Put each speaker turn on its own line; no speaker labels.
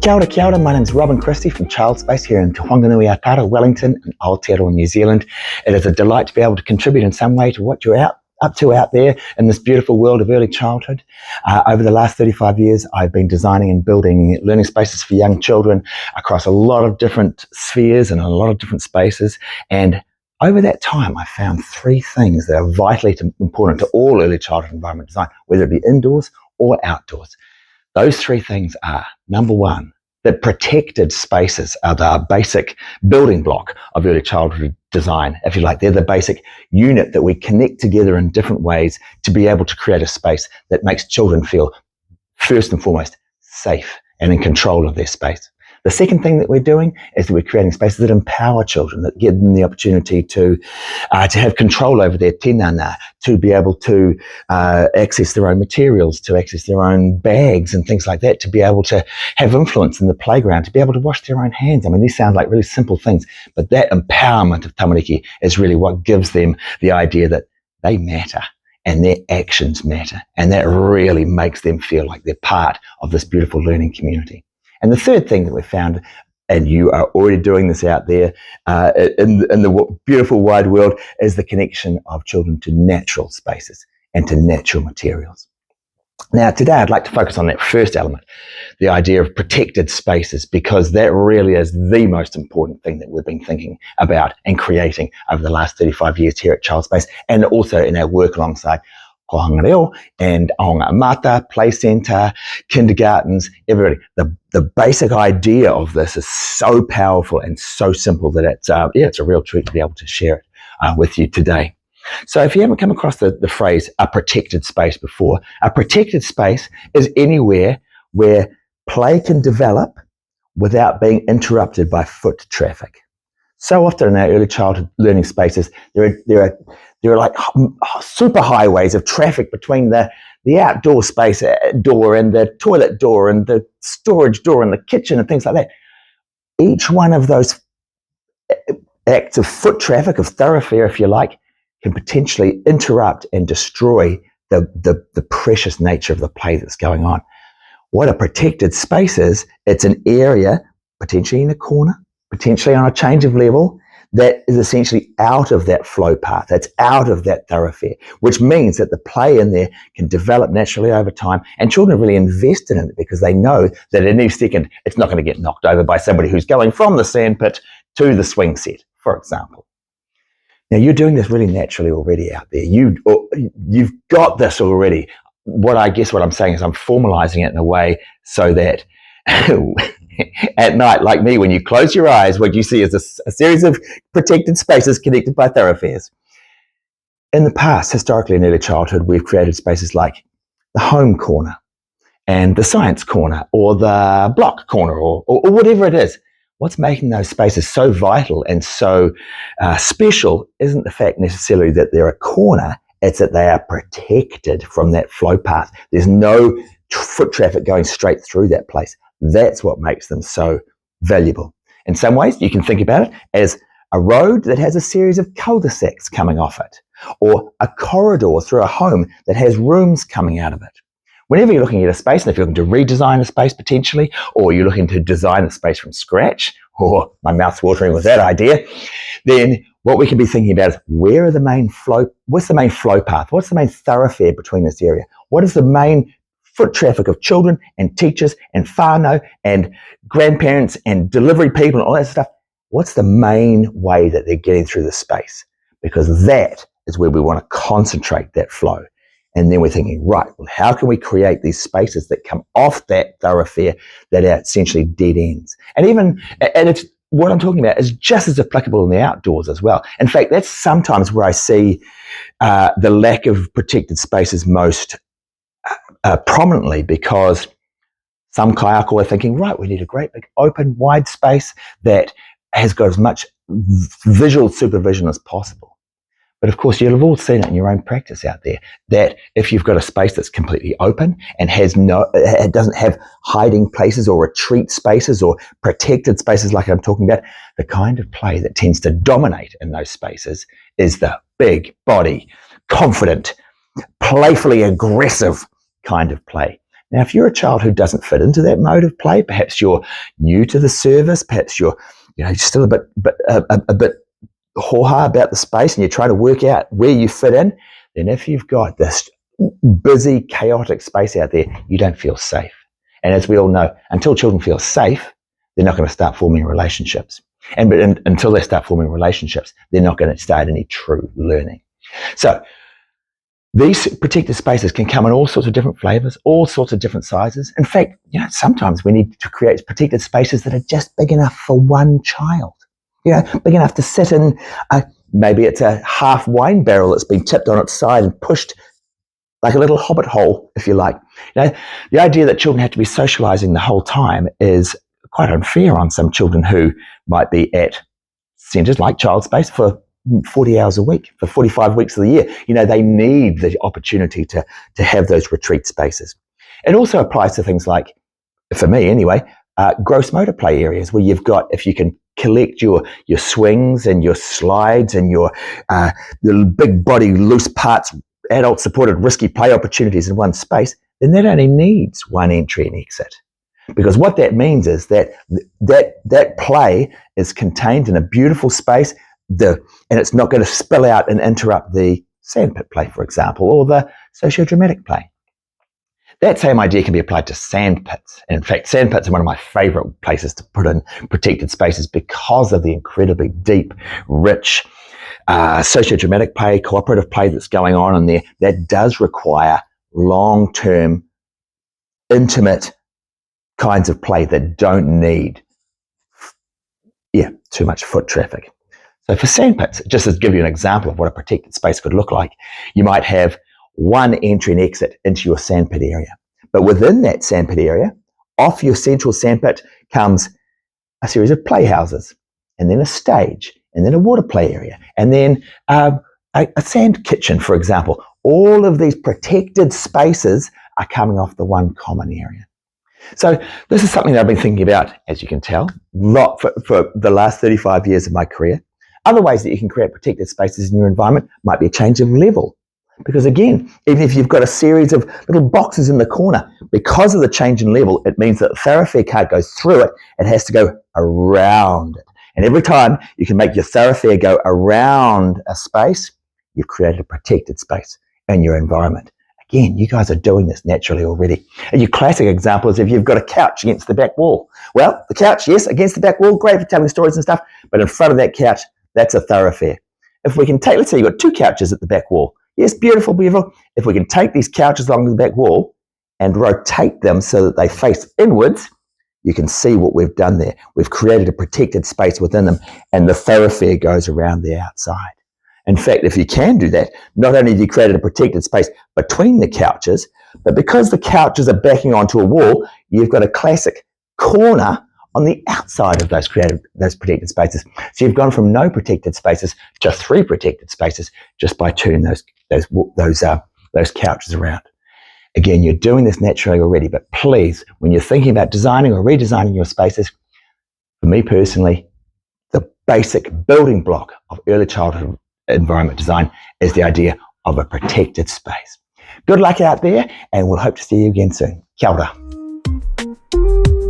Kia ora, my name is Robin Christie from Child Space here in Te Whanganui-a-Tara, Wellington in Aotearoa, New Zealand. It is a delight to be able to contribute in some way to what you're up to out there in this beautiful world of early childhood. Over the last 35 years, I've been designing and building learning spaces for young children across a lot of different spheres and a lot of different spaces. And over that time, I found three things that are vitally important to all early childhood environment design, whether it be indoors or outdoors. Those three things are, number one, that protected spaces are the basic building block of early childhood design, if you like. They're the basic unit that we connect together in different ways to be able to create a space that makes children feel, first and foremost, safe and in control of their space. The second thing that we're doing is that we're creating spaces that empower children, that give them the opportunity to have control over their tinana, to be able to access their own materials, to access their own bags and things like that, to be able to have influence in the playground, to be able to wash their own hands. I mean, these sound like really simple things, but that empowerment of tamariki is really what gives them the idea that they matter and their actions matter, and that really makes them feel like they're part of this beautiful learning community. And the third thing that we found, and you are already doing this out there in the beautiful wide world, is the connection of children to natural spaces and to natural materials. Now, today I'd like to focus on that first element, the idea of protected spaces, because that really is the most important thing that we've been thinking about and creating over the last 35 years here at Child Space, and also in our work alongside Kohanga Reo and Aonga Amata, Play Centre, kindergartens, everybody. The basic idea of this is so powerful and so simple that it's a real treat to be able to share it with you today. So if you haven't come across the phrase a protected space before, a protected space is anywhere where play can develop without being interrupted by foot traffic. So often in our early childhood learning spaces, there are like super highways of traffic between the outdoor space door and the toilet door and the storage door and the kitchen and things like that. Each one of those acts of foot traffic, of thoroughfare, if you like, can potentially interrupt and destroy the precious nature of the play that's going on. What a protected space is, it's an area, potentially in a corner, potentially on a change of level, that is essentially out of that flow path, that's out of that thoroughfare, which means that the play in there can develop naturally over time, and children are really invested in it because they know that at any second it's not going to get knocked over by somebody who's going from the sandpit to the swing set, for example. Now, you're doing this really naturally already out there. You've got this already. What I'm saying is I'm formalizing it in a way so that at night, like me, when you close your eyes, what you see is a series of protected spaces connected by thoroughfares. In the past, historically in early childhood, we've created spaces like the home corner and the science corner or the block corner or whatever it is. What's making those spaces so vital and so special isn't the fact necessarily that they're a corner, it's that they are protected from that flow path. There's no foot traffic going straight through that place. That's what makes them so valuable. In some ways, you can think about it as a road that has a series of cul-de-sacs coming off it, or a corridor through a home that has rooms coming out of it. Whenever you're looking at a space, and if you're looking to redesign a space potentially, or you're looking to design a space from scratch, or my mouth's watering with that idea, then what we can be thinking about is what's the main flow path? What's the main thoroughfare between this area? What is the main foot traffic of children and teachers and whānau and grandparents and delivery people and all that stuff? What's the main way that they're getting through the space? Because that is where we want to concentrate that flow. And then we're thinking, right, well, how can we create these spaces that come off that thoroughfare that are essentially dead ends? And it's what I'm talking about is just as applicable in the outdoors as well. In fact, that's sometimes where I see the lack of protected spaces most prominently, because some kayako are thinking, right, we need a great big open wide space that has got as much visual supervision as possible. But of course, you'll have all seen it in your own practice out there, that if you've got a space that's completely open and it doesn't have hiding places or retreat spaces or protected spaces like I'm talking about, the kind of play that tends to dominate in those spaces is the big body, confident, playfully aggressive kind of play. Now, if you're a child who doesn't fit into that mode of play, perhaps you're new to the service, perhaps you're still a bit ho-ha about the space and you're trying to work out where you fit in, then if you've got this busy, chaotic space out there, you don't feel safe. And as we all know, until children feel safe, they're not going to start forming relationships. And until they start forming relationships, they're not going to start any true learning. So these protected spaces can come in all sorts of different flavors, all sorts of different sizes. In fact, sometimes we need to create protected spaces that are just big enough for one child. Big enough to sit in, maybe it's a half wine barrel that's been tipped on its side and pushed like a little hobbit hole, if you like. The idea that children have to be socializing the whole time is quite unfair on some children who might be at centres like Child Space for 40 hours a week, for 45 weeks of the year. They need the opportunity to have those retreat spaces. It also applies to things like, for me anyway, gross motor play areas where you've got, if you can collect your swings and your slides and your big body loose parts, adult supported risky play opportunities in one space, then that only needs one entry and exit. Because what that means is that play is contained in a beautiful space, and it's not going to spill out and interrupt the sandpit play, for example, or the sociodramatic play. That same idea can be applied to sandpits. And in fact, sandpits are one of my favorite places to put in protected spaces because of the incredibly deep, rich, sociodramatic play, cooperative play that's going on in there. That does require long-term, intimate kinds of play that don't need too much foot traffic. So for sandpits, just to give you an example of what a protected space could look like, you might have one entry and exit into your sandpit area. But within that sandpit area, off your central sandpit comes a series of playhouses, and then a stage, and then a water play area, and then a sand kitchen, for example. All of these protected spaces are coming off the one common area. So this is something that I've been thinking about, as you can tell, a lot for the last 35 years of my career. Other ways that you can create protected spaces in your environment might be a change of level. Because again, even if you've got a series of little boxes in the corner, because of the change in level, it means that the thoroughfare car goes through it, it has to go around it. And every time you can make your thoroughfare go around a space, you've created a protected space in your environment. Again, you guys are doing this naturally already. And your classic example is if you've got a couch against the back wall. Well, the couch, yes, against the back wall, great for telling stories and stuff, but in front of that couch, that's a thoroughfare. If we can take, let's say you've got two couches at the back wall. Yes, beautiful, beautiful. If we can take these couches along the back wall and rotate them so that they face inwards, you can see what we've done there. We've created a protected space within them, and the thoroughfare goes around the outside. In fact, if you can do that, not only have you created a protected space between the couches, but because the couches are backing onto a wall, you've got a classic corner on the outside of those protected spaces. So you've gone from no protected spaces to 3 protected spaces just by turning those couches around. Again, you're doing this naturally already, but please, when you're thinking about designing or redesigning your spaces, for me personally, the basic building block of early childhood environment design is the idea of a protected space. Good luck out there, and we'll hope to see you again soon. Kia ora.